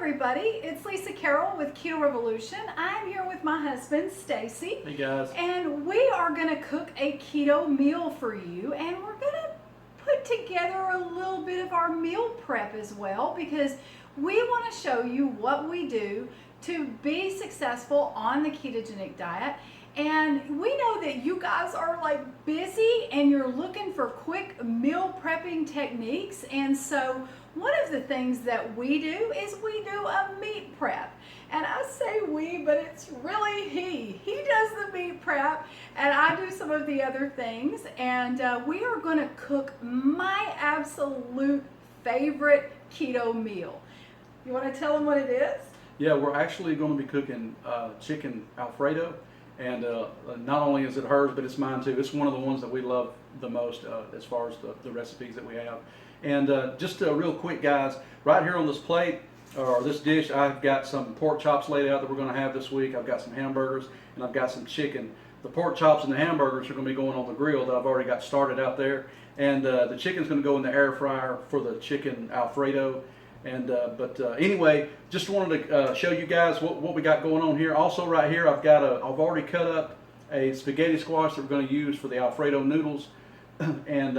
everybody, it's Lisa Carroll with Keto Revolution. I'm here with my husband Stacy. Hey guys. And we are going to cook a keto meal for you, and we're going to put together a little bit of our meal prep as well, because we want to show you what we do to be successful on the ketogenic diet. And we know that you guys are like busy and you're looking for quick meal prepping techniques. And so one of the things that we do is we do a meat prep. And I say we, but it's really he. He does the meat prep and I do some of the other things. And we are going to cook my absolute favorite keto meal. You want to tell them what it is? Yeah, we're actually going to be cooking chicken Alfredo. And not only is it hers, but it's mine too. It's one of the ones that we love the most as far as the recipes that we have. And just real quick, guys, right here on this plate, or this dish, I've got some pork chops laid out that we're going to have this week. I've got some hamburgers, and I've got some chicken. The pork chops and the hamburgers are going to be going on the grill that I've already got started out there. And the chicken's going to go in the air fryer for the chicken Alfredo. And anyway, just wanted to show you guys what we got going on here. Also, right here, I've already cut up a spaghetti squash that we're going to use for the Alfredo noodles, and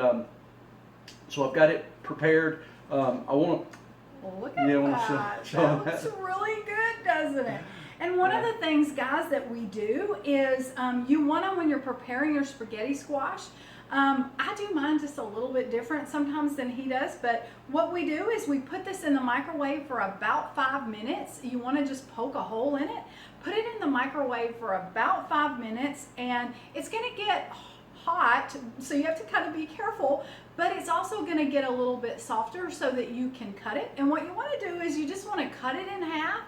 so I've got it prepared. I want to. Well, look at that. That looks really good, doesn't it? And one of the things, guys, that we do is you want to, when you're preparing your spaghetti squash. I do mine just a little bit different sometimes than he does, but what we do is we put this in the microwave for about 5 minutes. You want to just poke a hole in it, put it in the microwave for about 5 minutes, and it's going to get hot, so you have to kind of be careful, but it's also going to get a little bit softer so that you can cut it. And what you want to do is you just want to cut it in half.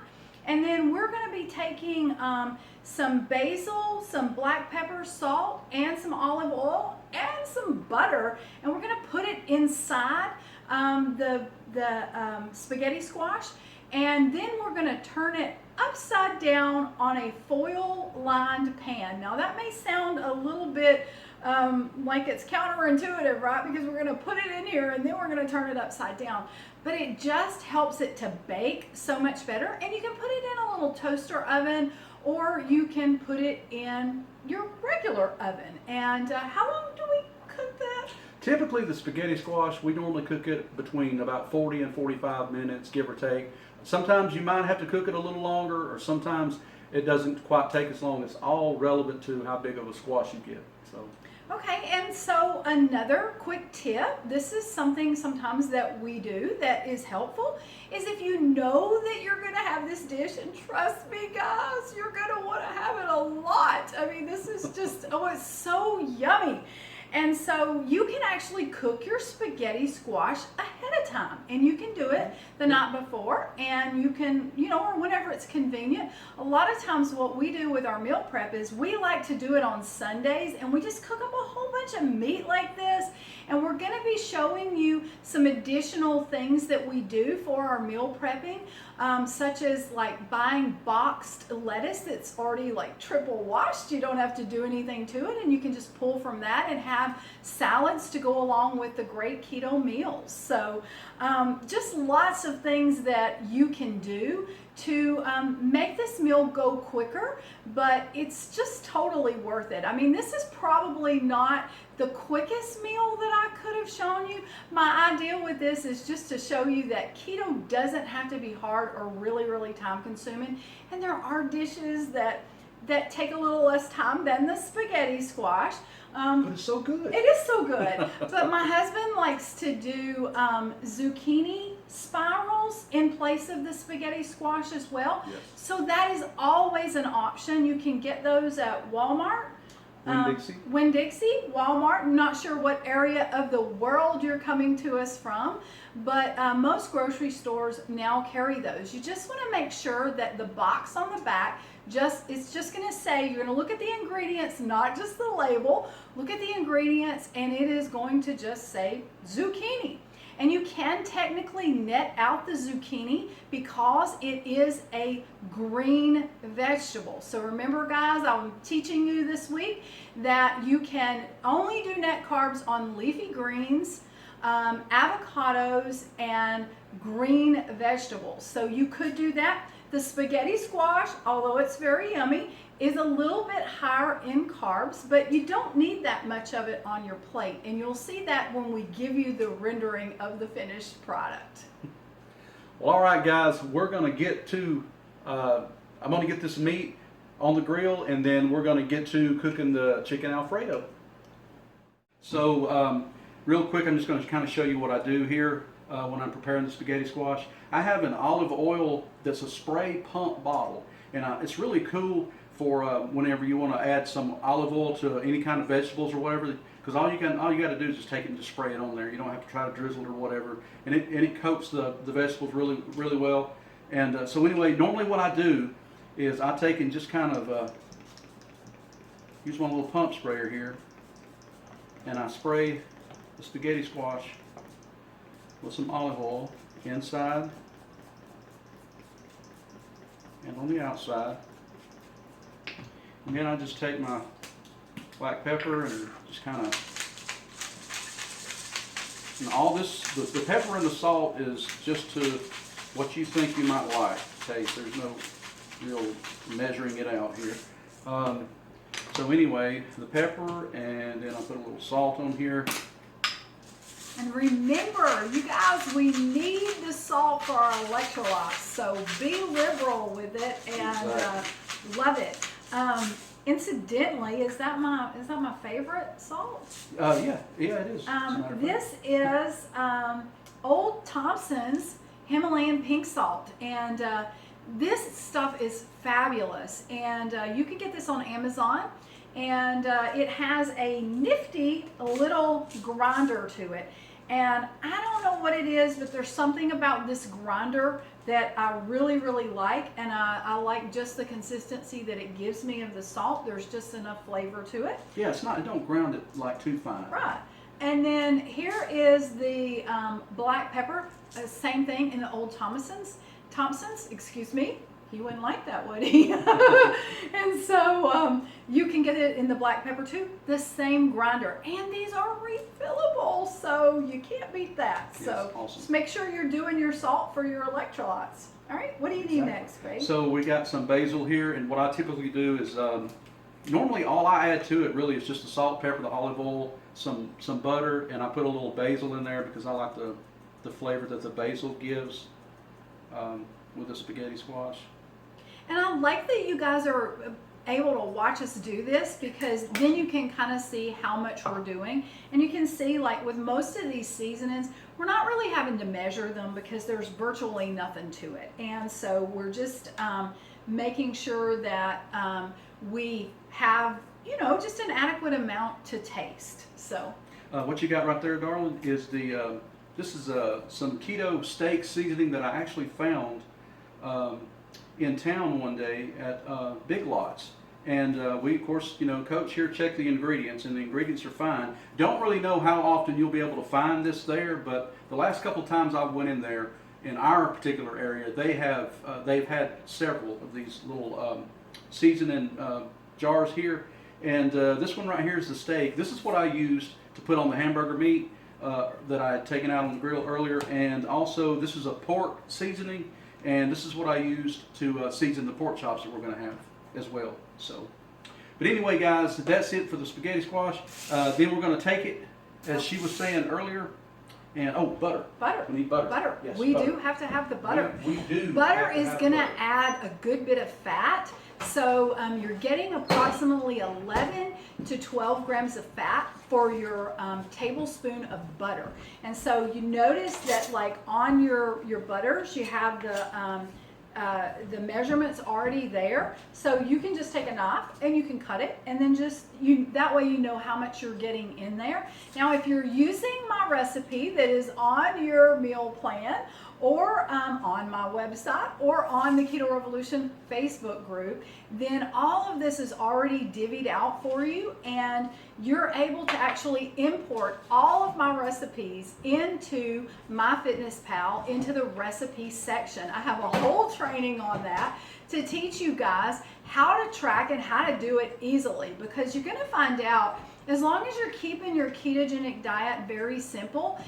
And then we're going to be taking some basil, some black pepper, salt, and some olive oil, and some butter. And we're going to put it inside the spaghetti squash. And then we're going to turn it upside down on a foil-lined pan. Now that may sound a little bit like it's counterintuitive, right? Because we're going to put it in here and then we're going to turn it upside down. But it just helps it to bake so much better. And you can put it in a little toaster oven, or you can put it in your regular oven. And how long do we cook that? Typically, the spaghetti squash, we normally cook it between about 40 and 45 minutes, give or take. Sometimes you might have to cook it a little longer, or sometimes it doesn't quite take as long. It's all relevant to how big of a squash you get. So. Okay, and so another quick tip, this is something sometimes that we do that is helpful, is if you know that you're going to have this dish, and trust me guys, you're going to want to have it a lot. I mean, this is just, oh, it's so yummy. And so you can actually cook your spaghetti squash ahead of time, and you can do it the night before, and you can, or whenever it's convenient. A lot of times what we do with our meal prep is we like to do it on Sundays, and we just cook up a whole bunch of meat like this. And we're going to be showing you some additional things that we do for our meal prepping, such as like buying boxed lettuce that's already like triple washed. You don't have to do anything to it, and you can just pull from that and have salads to go along with the great keto meals. So just lots of things that you can do to make this meal go quicker, but it's just totally worth it. I mean, this is probably not the quickest meal that I could have shown you. My idea with this is just to show you that keto doesn't have to be hard or really, really time consuming. And there are dishes that take a little less time than the spaghetti squash. But it's so good. It is so good. But my husband likes to do zucchini spirals in place of the spaghetti squash as well. Yes. So that is always an option. You can get those at Walmart. Winn-Dixie, Walmart. I'm not sure what area of the world you're coming to us from, but most grocery stores now carry those. You just want to make sure that the box on the back it's just going to say, you're going to look at the ingredients, not just the label. Look at the ingredients, and it is going to just say zucchini. And you can technically net out the zucchini because it is a green vegetable. So remember guys, I'm teaching you this week that you can only do net carbs on leafy greens, avocados, and green vegetables. So you could do that. The spaghetti squash, although it's very yummy, is a little bit higher in carbs, but you don't need that much of it on your plate. And you'll see that when we give you the rendering of the finished product. Well, all right, guys, we're going to get to, I'm going to get this meat on the grill, and then we're going to get to cooking the chicken Alfredo. So real quick, I'm just going to kind of show you what I do here when I'm preparing the spaghetti squash. I have an olive oil that's a spray pump bottle, and it's really cool for whenever you want to add some olive oil to any kind of vegetables or whatever, because all you got to do is just take it and just spray it on there. You don't have to try to drizzle it or whatever, and it coats the vegetables really well. And so anyway, normally what I do is I take and just kind of use my little pump sprayer here, and I spray the spaghetti squash with some olive oil inside and on the outside. And then I just take my black pepper and just kind of, and all this, the pepper and the salt is just to what you think you might like taste. There's no real measuring it out here. So anyway, the pepper, and then I'll put a little salt on here. And remember, you guys, we need the salt for our electrolytes, so be liberal with it and love it. Incidentally, is that my favorite salt? Yeah, it is. This is Old Thompson's Himalayan pink salt, and this stuff is fabulous. And you can get this on Amazon, and it has a nifty little grinder to it. And I don't know what it is, but there's something about this grinder that I really like, and I like just the consistency that it gives me of the salt. There's just enough flavor to it. Yeah, it's not. Don't ground it like too fine. Right. And then here is the black pepper. Same thing in the Old Thompson's. Excuse me. He wouldn't like that, would he? And so you can get it in the black pepper too, the same grinder. And these are refillable, so you can't beat that. Yes, so awesome. Just make sure you're doing your salt for your electrolytes. All right, what do you need next, babe? So we got some basil here, and what I typically do is normally all I add to it really is just the salt, pepper, the olive oil, some butter, and I put a little basil in there because I like the flavor that the basil gives with the spaghetti squash. And I like that you guys are able to watch us do this, because then you can kind of see how much we're doing, and you can see, like with most of these seasonings, we're not really having to measure them because there's virtually nothing to it. And so we're just making sure that we have, just an adequate amount to taste. So what you got right there, darling, is this is some keto steak seasoning that I actually found in town one day at Big Lots. And we, of course, Coach here checked the ingredients, and the ingredients are fine. Don't really know how often you'll be able to find this there, but the last couple times I went in there, in our particular area, they've had several of these little seasoning jars here. And this one right here is the steak. This is what I used to put on the hamburger meat that I had taken out on the grill earlier. And also, this is a pork seasoning, and this is what I used to season the pork chops that we're going to have as well. So, but anyway, guys, that's it for the spaghetti squash. Then we're going to take it, as she was saying earlier, and butter. Butter. We need butter. Butter. Yes, we butter. do have to have the butter. We do. Butter is going to add a good bit of fat. So you're getting approximately 11 to 12 grams of fat for your tablespoon of butter. And so you notice that, like, on your butters, you have the measurements already there. So you can just take a knife and you can cut it, and then that way you know how much you're getting in there. Now, if you're using my recipe that is on your meal plan, or on my website, or on the Keto Revolution Facebook group, then all of this is already divvied out for you, and you're able to actually import all of my recipes into MyFitnessPal, into the recipe section. I have a whole training on that to teach you guys how to track and how to do it easily, because you're going to find out as long as you're keeping your ketogenic diet very simple,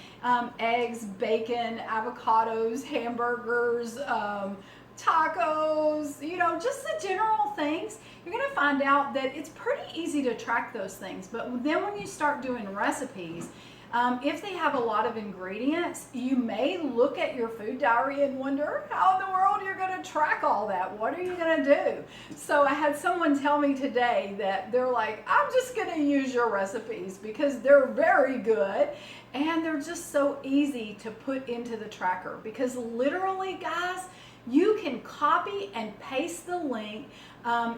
eggs, bacon, avocados, hamburgers, tacos, you know, just the general things, you're going to find out that it's pretty easy to track those things. But then when you start doing recipes, if they have a lot of ingredients, you may look at your food diary and wonder how in the world you're going to track all that. What are you going to do? So I had someone tell me today that they're like, I'm just going to use your recipes because they're very good and they're just so easy to put into the tracker, because literally, guys, you can copy and paste the link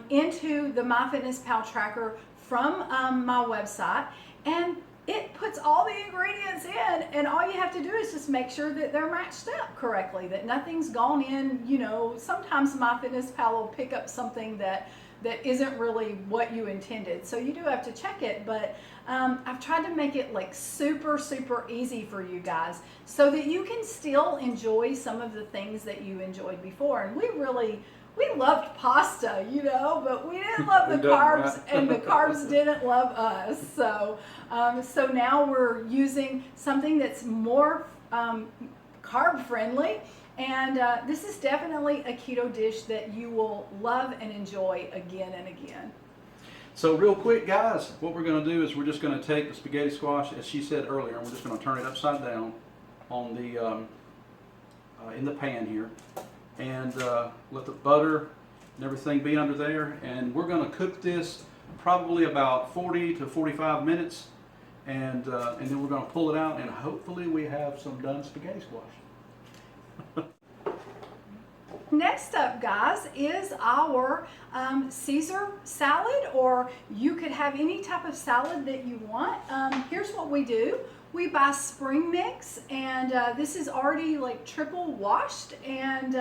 into the MyFitnessPal tracker from my website, and it puts all the ingredients in, and all you have to do is just make sure that they're matched up correctly, that nothing's gone in. You know, sometimes MyFitnessPal will pick up something that isn't really what you intended, so you do have to check it. But I've tried to make it like super easy for you guys so that you can still enjoy some of the things that you enjoyed before. And we loved pasta, you know, but we didn't love the carbs, and the carbs didn't love us. So so now we're using something that's more carb friendly. And this is definitely a keto dish that you will love and enjoy again and again. So real quick, guys, what we're going to do is we're just going to take the spaghetti squash, as she said earlier, and we're just going to turn it upside down on the in the pan here, and let the butter and everything be under there. And we're going to cook this probably about 40 to 45 minutes, and then we're going to pull it out, and hopefully we have some done spaghetti squash. Next up, guys, is our Caesar salad, or you could have any type of salad that you want. Here's what we do. We buy spring mix, and this is already like triple washed, and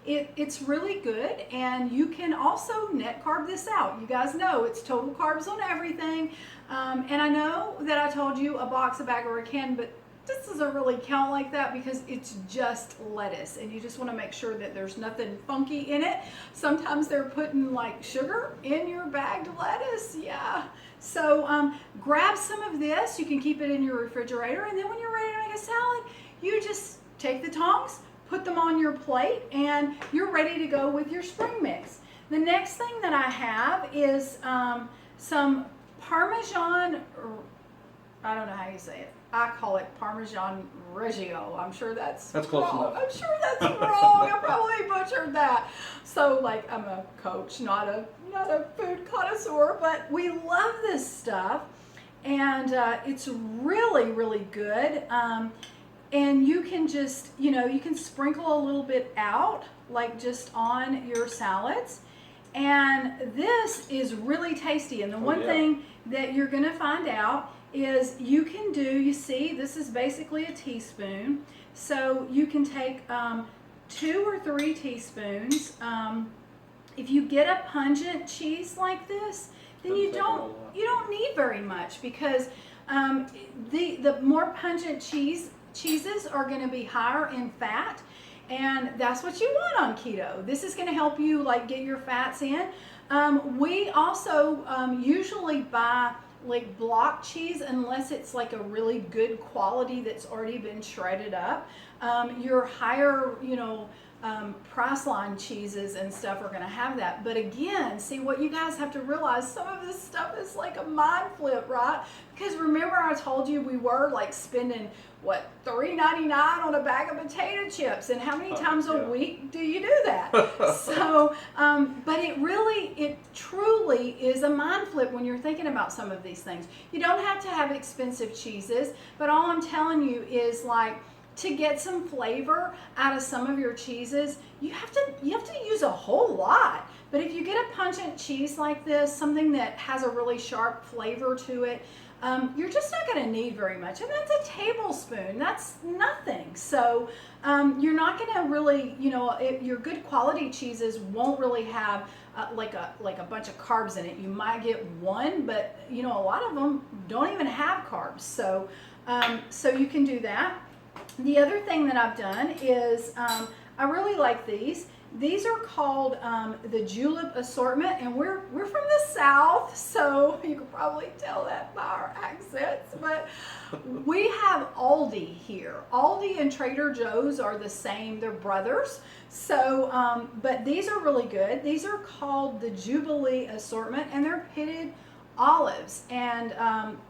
it's really good. And you can also net carb this out. You guys know it's total carbs on everything. And I know that I told you a box, a bag, or a can, but this doesn't really count like that because it's just lettuce, and you just want to make sure that there's nothing funky in it. Sometimes they're putting like sugar in your bagged lettuce. Yeah. So grab some of this. You can keep it in your refrigerator, and then when you're ready to make a salad, you just take the tongs, put them on your plate, and you're ready to go with your spring mix. The next thing that I have is some Parmesan, I don't know how you say it. I call it Parmesan Reggio. I'm sure that's close wrong. enough. I'm sure that's wrong. I probably butchered that. So like, I'm a coach, not a food connoisseur, but we love this stuff, and it's really good. And you can just, you know, you can sprinkle a little bit out, like just on your salads. And this is really tasty. And the one thing that you're gonna find out is you can do, you see, this is basically a teaspoon. So you can take 2 or 3 teaspoons. If you get a pungent cheese like this, then you don't need very much, because the more pungent cheeses are going to be higher in fat, and that's what you want on keto. This is going to help you like get your fats in. We also usually buy like block cheese, unless it's like a really good quality that's already been shredded up. Your higher, you know, price line cheeses and stuff are going to have that. But again, see, what you guys have to realize, some of this stuff is like a mind flip, right? Because remember I told you we were like spending what, $3.99 on a bag of potato chips, and how many times a week do you do that? So but it truly is a mind flip when you're thinking about some of these things. You don't have to have expensive cheeses, but all I'm telling you is, like, to get some flavor out of some of your cheeses, you have to use a whole lot. But if you get a pungent cheese like this, something that has a really sharp flavor to it, you're just not going to need very much. And that's a tablespoon. That's nothing. So you're not going to really, you know, your good quality cheeses won't really have like a bunch of carbs in it. You might get one, but you know, a lot of them don't even have carbs. So so you can do that. The other thing that I've done is I really like these. These are called the Julep Assortment, and we're from the South, so you can probably tell that by our accents. But we have Aldi here. Aldi and Trader Joe's are the same; they're brothers. So, but these are really good. These are called the Jubilee Assortment, and they're pitted olives. And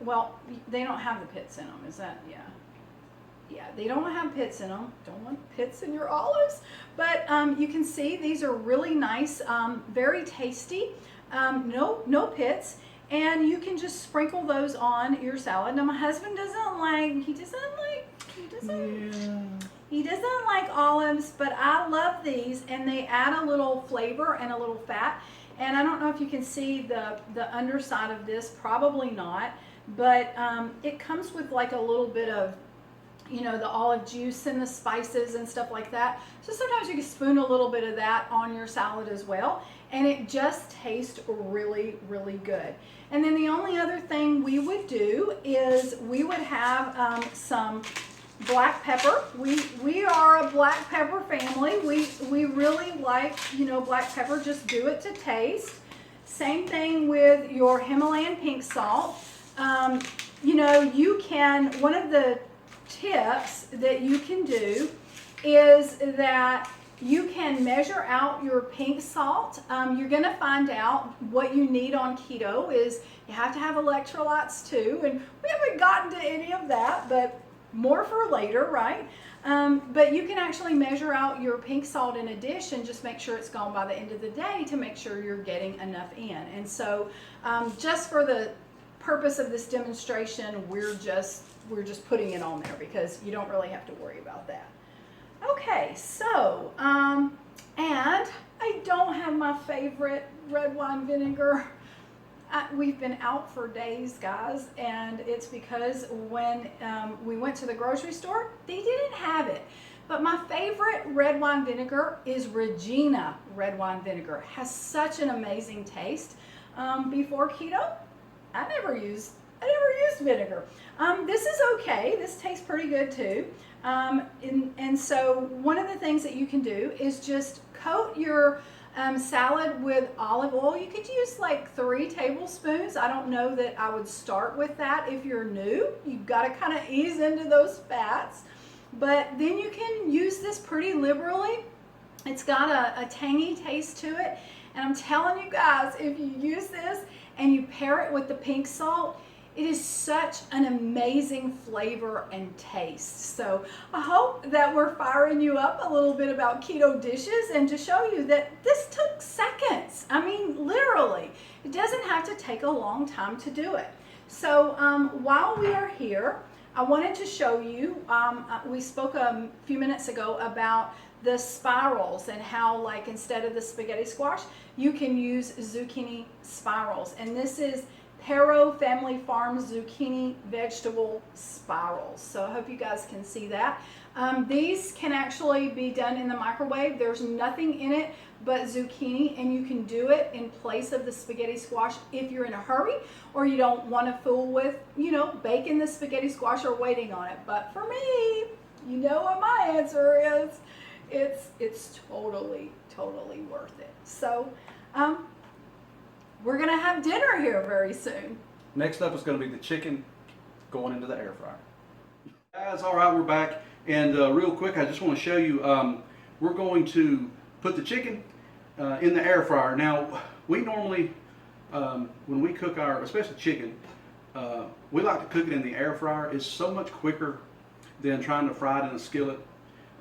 well, they don't have the pits in them. Is that yeah? Yeah, they don't have pits in them. Don't want pits in your olives. But you can see these are really nice, very tasty. No pits. And you can just sprinkle those on your salad. Now my husband doesn't like, he doesn't like olives, but I love these, and they add a little flavor and a little fat. And I don't know if you can see the underside of this, probably not, but it comes with like a little bit of, you know, the olive juice and the spices and stuff like that. So sometimes you can spoon a little bit of that on your salad as well, and it just tastes really, really good. And then the only other thing we would do is we would have some black pepper. We are a black pepper family. We really like, you know, black pepper. Just do it to taste. Same thing with your Himalayan pink salt. You know, you can, one of the tips that you can do is that you can measure out your pink salt. You're going to find out what you need on keto is you have to have electrolytes too, and we haven't gotten to any of that, but more for later, right? But you can actually measure out your pink salt in a dish and just make sure it's gone by the end of the day to make sure you're getting enough in. And so just for the purpose of this demonstration, we're just putting it on there because you don't really have to worry about that. Okay, so, and I don't have my favorite red wine vinegar. We've been out for days, guys, and it's because when we went to the grocery store, they didn't have it. But my favorite red wine vinegar is Regina red wine vinegar. It has such an amazing taste. Before keto, I never used vinegar. This is okay. This tastes pretty good too. And so one of the things that you can do is just coat your salad with olive oil. You could use like 3 tablespoons. I don't know that I would start with that if you're new. You've got to kind of ease into those fats. But then you can use this pretty liberally. It's got a tangy taste to it. And I'm telling you guys, if you use this and you pair it with the pink salt, it is such an amazing flavor and taste. So I hope that we're firing you up a little bit about keto dishes and to show you that this took seconds. I mean, literally. It doesn't have to take a long time to do it. So while we are here, I wanted to show you, we spoke a few minutes ago about the spirals and how, like, instead of the spaghetti squash, you can use zucchini spirals. And this is Carroll Family Farms zucchini vegetable spirals. So I hope you guys can see that. These can actually be done in the microwave. There's nothing in it but zucchini, and you can do it in place of the spaghetti squash if you're in a hurry or you don't want to fool with, you know, baking the spaghetti squash or waiting on it. But for me, you know what my answer is. It's totally worth it. So we're gonna have dinner here very soon. Next up is going to be the chicken going into the air fryer. Guys, all right, we're back, and real quick, I just want to show you. We're going to put the chicken in the air fryer. Now, we normally, when we cook our, especially chicken, we like to cook it in the air fryer. It's so much quicker than trying to fry it in a skillet,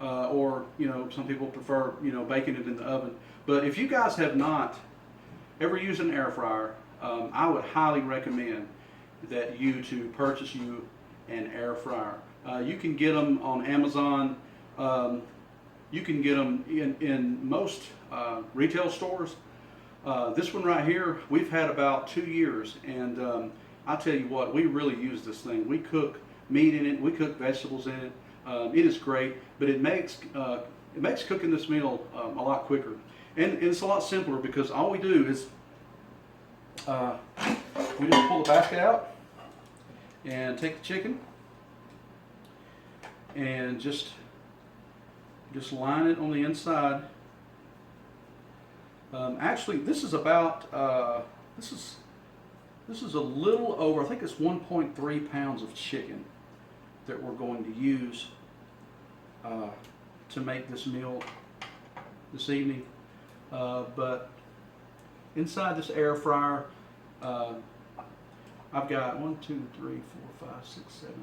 or, you know, some people prefer, you know, baking it in the oven. But if you guys have not ever used an air fryer, I would highly recommend that you to purchase you an air fryer. You can get them on Amazon. You can get them in most retail stores. This one right here, we've had about 2 years, and I tell you what, we really use this thing. We cook meat in it, we cook vegetables in it. It is great, but it makes cooking this meal a lot quicker. And it's a lot simpler because all we do is we just pull the basket out and take the chicken and just just line it on the inside. Actually, this is about this is a little over. I think it's 1.3 pounds of chicken that we're going to use to make this meal this evening. But inside this air fryer, I've got 1, 2, 3, 4, 5, 6, 7.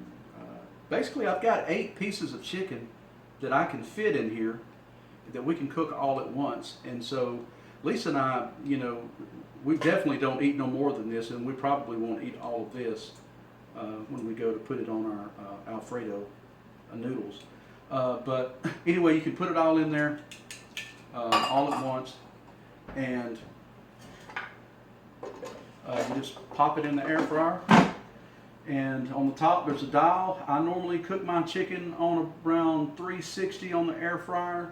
Basically, I've got 8 pieces of chicken that I can fit in here that we can cook all at once. And so Lisa and I, you know, we definitely don't eat no more than this, and we probably won't eat all of this when we go to put it on our Alfredo noodles. But anyway, you can put it all in there all at once, and you just pop it in the air fryer. And on the top there's a dial. I normally cook my chicken on around 360 on the air fryer.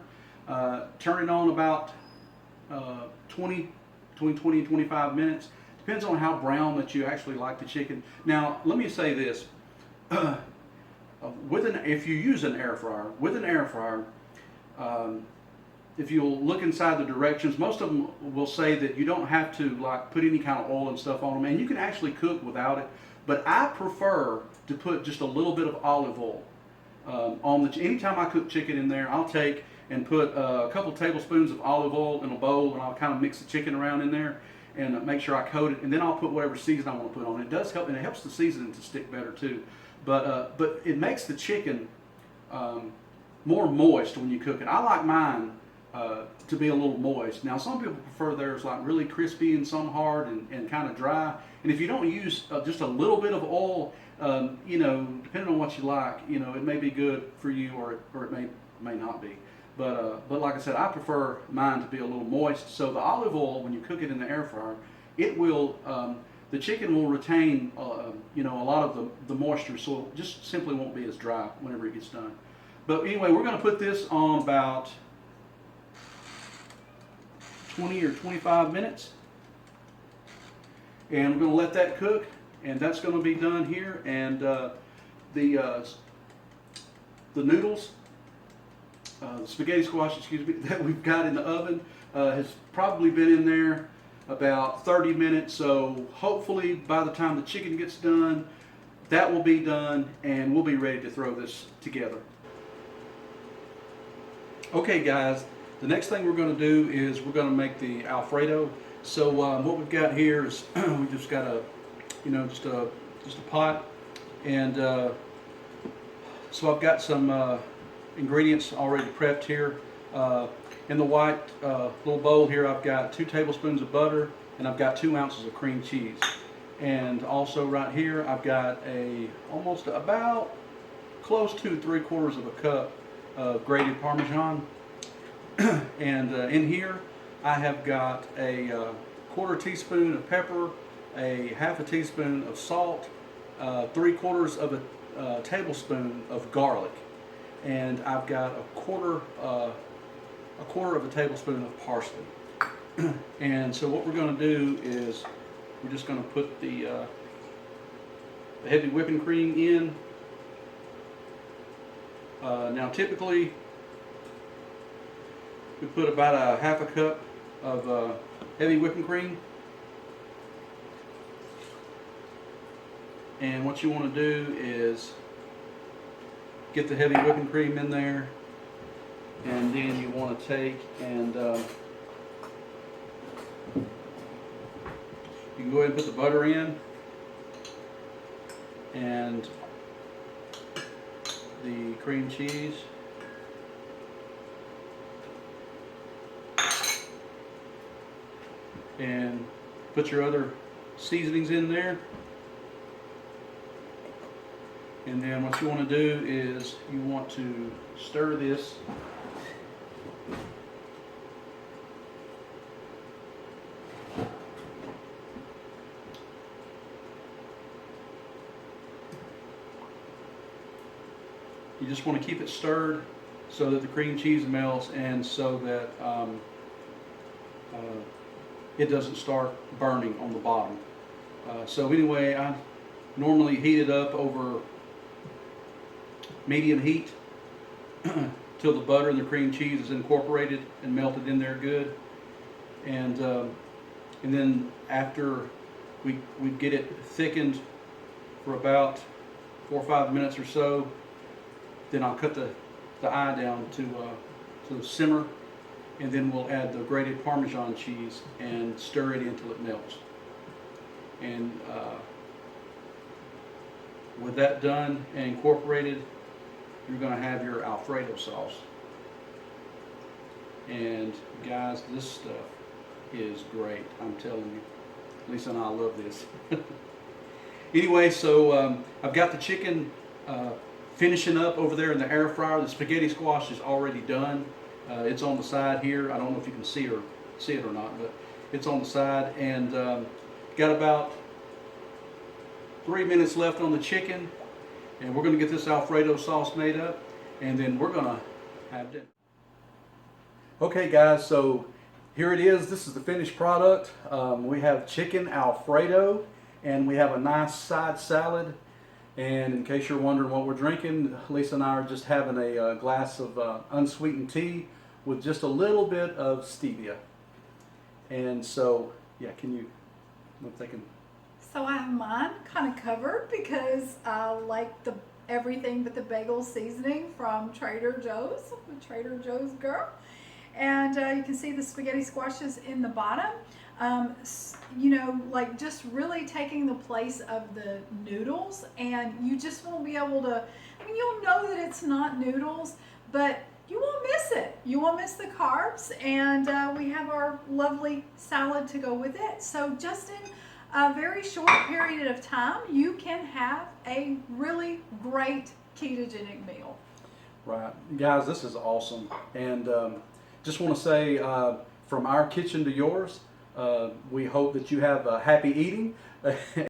Turn it on about between 20 and 25 minutes. Depends on how brown that you actually like the chicken. Now, let me say this. If you use an air fryer, with an air fryer, if you'll look inside the directions, most of them will say that you don't have to like put any kind of oil and stuff on them, and you can actually cook without it. But I prefer to put just a little bit of olive oil on the. Anytime I cook chicken in there, I'll take and put a couple tablespoons of olive oil in a bowl, and I'll kind of mix the chicken around in there and make sure I coat it, and then I'll put whatever season I want to put on it. It does help, and it helps the seasoning to stick better too. But it makes the chicken more moist when you cook it. I like mine to be a little moist. Now, some people prefer theirs like really crispy and some hard and kind of dry. And if you don't use just a little bit of oil, you know, depending on what you like, you know, it may be good for you, or it may not be. But like I said, I prefer mine to be a little moist. So the olive oil, when you cook it in the air fryer, it will the chicken will retain you know, a lot of the moisture, so it just simply won't be as dry whenever it gets done. But anyway, we're going to put this on about 20 or 25 minutes. And we're going to let that cook, and that's going to be done here. And the noodles, the spaghetti squash, excuse me, that we've got in the oven has probably been in there about 30 minutes. So hopefully by the time the chicken gets done, that will be done, and we'll be ready to throw this together. Okay, guys, the next thing we're going to do is we're going to make the Alfredo. So what we've got here is we just got a, you know, just a pot, and so I've got some ingredients already prepped here. In the white little bowl here, I've got 2 tablespoons of butter, and I've got 2 ounces of cream cheese. And also right here, I've got almost about close to 3/4 of a cup of grated Parmesan. And in here, I have got a 1/4 teaspoon of pepper, a 1/2 teaspoon of salt, 3/4 of a tablespoon of garlic, and I've got a quarter of a tablespoon of parsley. And so what we're going to do is we're just going to put the heavy whipping cream in. Now typically we put about a 1/2 cup of heavy whipping cream. And what you want to do is get the heavy whipping cream in there, and then you want to take and you can go ahead and put the butter in, and the cream cheese, and put your other seasonings in there. And then what you want to do is you want to stir this you just want to keep it stirred so that the cream cheese melts, and so that it doesn't start burning on the bottom. So anyway, I normally heat it up over medium heat, till the butter and the cream cheese is incorporated and melted in there good. And then after we get it thickened for about 4 or 5 minutes or so, then I'll cut the eye down to simmer, and then we'll add the grated Parmesan cheese and stir it until it melts. And with that done and incorporated, you're going to have your Alfredo sauce. And guys, this stuff is great. I'm telling you. Lisa and I love this. Anyway, so I've got the chicken finishing up over there in the air fryer. The spaghetti squash is already done. It's on the side here. I don't know if you can see it or not, but it's on the side. And got about 3 minutes left on the chicken. And we're going to get this Alfredo sauce made up, and then we're going to have dinner. Okay guys, so here it is. This is the finished product. We have chicken Alfredo, and we have a nice side salad. And in case you're wondering what we're drinking, Lisa and I are just having a glass of unsweetened tea with just a little bit of stevia. And so, yeah, can you, if they can. So I have mine kind of covered because I like everything but the bagel seasoning from Trader Joe's, the Trader Joe's girl. And you can see the spaghetti squashes in the bottom. You know, like just really taking the place of the noodles, and you just won't be able to, I mean, you'll know that it's not noodles, but you won't miss it. You won't miss the carbs, and we have our lovely salad to go with it. So just in a very short period of time, you can have a really great ketogenic meal. Right. Guys, this is awesome. And just want to say, from our kitchen to yours, we hope that you have happy eating.